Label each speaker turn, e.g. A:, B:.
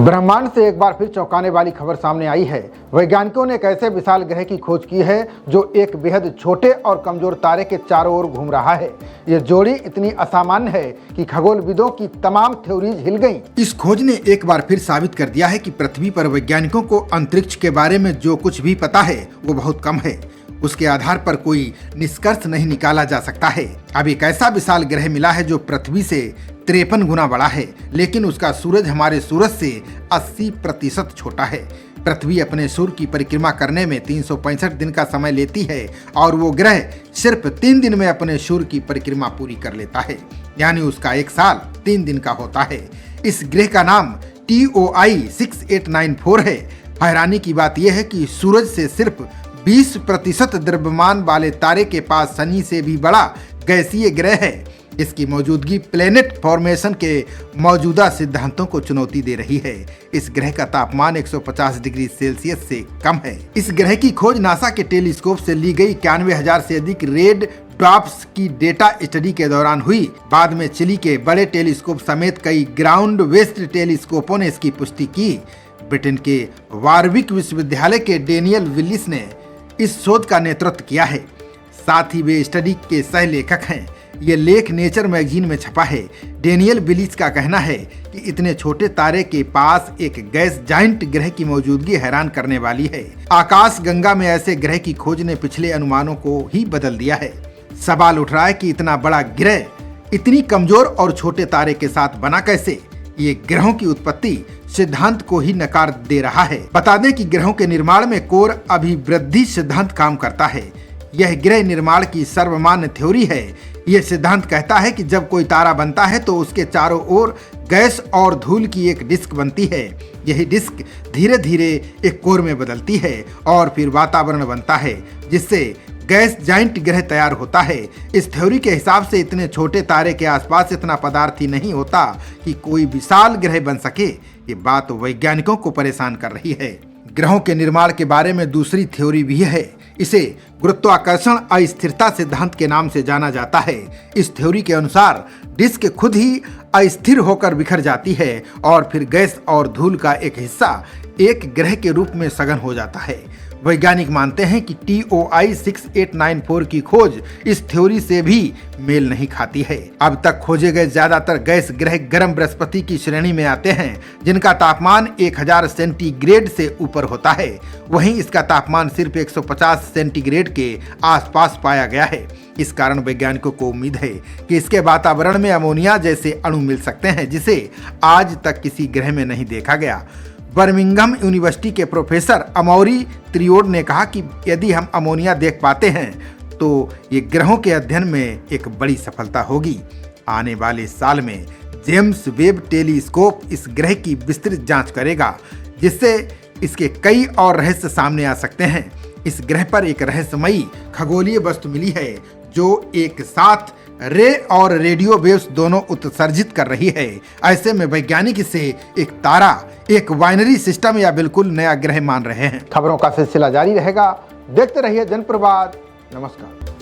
A: ब्रह्मांड से एक बार फिर चौंकाने वाली खबर सामने आई है। वैज्ञानिकों ने एक ऐसे विशाल ग्रह की खोज की है जो एक बेहद छोटे और कमजोर तारे के चारों ओर घूम रहा है। ये जोड़ी इतनी असामान्य है कि खगोलविदों की तमाम थ्योरीज हिल गईं।
B: इस खोज ने एक बार फिर साबित कर दिया है कि पृथ्वी पर वैज्ञानिकों को अंतरिक्ष के बारे में जो कुछ भी पता है वो बहुत कम है। उसके आधार पर कोई निष्कर्ष नहीं निकाला जा सकता है। अब एक ऐसा विशाल ग्रह मिला है जो पृथ्वी से 53 गुना बड़ा है, लेकिन उसका सूरज हमारे सूरज से 80% छोटा है। पृथ्वी अपने सूर्य की परिक्रमा करने में 365 दिन का समय लेती है और वो ग्रह सिर्फ 3 दिन में अपने सूर्य की परिक्रमा पूरी कर लेता है, यानी उसका एक साल 3 दिन का होता है। इस ग्रह का नाम TOI 6894 है। हैरानी की बात यह है कि सूरज से सिर्फ 20% द्रव्यमान वाले तारे के पास शनि से भी बड़ा गैसीय ग्रह है। इसकी मौजूदगी प्लेनेट फॉर्मेशन के मौजूदा सिद्धांतों को चुनौती दे रही है। इस ग्रह का तापमान 150 डिग्री सेल्सियस से कम है। इस ग्रह की खोज नासा के टेलीस्कोप से ली गई 91,000 से अधिक रेड ड्वार्फ्स की डेटा स्टडी के दौरान हुई। बाद में चिली के बड़े टेलीस्कोप समेत कई ग्राउंड बेस्ड टेलीस्कोपों ने इसकी पुष्टि की। ब्रिटेन के वारविक विश्वविद्यालय के डेनियल विलिस ने इस शोध का नेतृत्व किया है। साथ ही वे स्टडी के सह लेखक हैं। ये लेख नेचर मैगजीन में छपा है। डेनियल विलिस का कहना है कि इतने छोटे तारे के पास एक गैस जाइंट ग्रह की मौजूदगी हैरान करने वाली है। आकाश गंगा में ऐसे ग्रह की खोज ने पिछले अनुमानों को ही बदल दिया है। सवाल उठ रहा है कि इतना बड़ा ग्रह इतनी कमजोर और छोटे तारे के साथ बना कैसे। ये ग्रहों की उत्पत्ति सिद्धांत को ही नकार दे रहा है। बता दें कि ग्रहों के निर्माण में कोर अभिवृद्धि सिद्धांत काम करता है। यह ग्रह निर्माण की सर्वमान्य थ्योरी है। यह सिद्धांत कहता है कि जब कोई तारा बनता है तो उसके चारों ओर गैस और धूल की एक डिस्क बनती है। यही डिस्क धीरे धीरे एक कोर में बदलती है और फिर वातावरण बनता है, जिससे गैस जाइंट ग्रह तैयार होता है। इस थ्योरी के हिसाब से इतने छोटे तारे के आसपास इतना पदार्थ ही नहीं होता कि कोई विशाल ग्रह बन सके। ये बात वैज्ञानिकों को परेशान कर रही है। ग्रहों के निर्माण के बारे में दूसरी थ्योरी भी है। इसे गुरुत्वाकर्षण अस्थिरता सिद्धांत के नाम से जाना जाता है। इस थ्योरी के अनुसार डिस्क खुद ही अस्थिर होकर बिखर जाती है और फिर गैस और धूल का एक हिस्सा एक ग्रह के रूप में सघन हो जाता है। वैज्ञानिक मानते हैं कि TOI 6894 की खोज इस थ्योरी से भी मेल नहीं खाती है। अब तक खोजे गए ज्यादातर गैस ग्रह गर्म बृहस्पति की श्रेणी में आते हैं, जिनका तापमान 1000 सेंटीग्रेड से ऊपर होता है। वहीं इसका तापमान सिर्फ 150 सेंटीग्रेड के आसपास पाया गया है। इस कारण वैज्ञानिकों को उम्मीद है कि इसके वातावरण में अमोनिया जैसे अणु मिल सकते हैं, जिसे आज तक किसी ग्रह में नहीं देखा गया। बर्मिंघम यूनिवर्सिटी के प्रोफेसर अमौरी त्रियोड ने कहा कि यदि हम अमोनिया देख पाते हैं तो ये ग्रहों के अध्ययन में एक बड़ी सफलता होगी। आने वाले साल में जेम्स वेब टेलीस्कोप इस ग्रह की विस्तृत जांच करेगा, जिससे इसके कई और रहस्य सामने आ सकते हैं। इस ग्रह पर एक रहस्यमयी खगोलीय वस्तु मिली है जो एक साथ रे और रेडियो वेव्स दोनों उत्सर्जित कर रही है। ऐसे में वैज्ञानिक इसे एक तारा, एक बाइनरी सिस्टम या बिल्कुल नया ग्रह मान रहे हैं।
A: खबरों का सिलसिला जारी रहेगा। देखते रहिए जनप्रवाद। नमस्कार।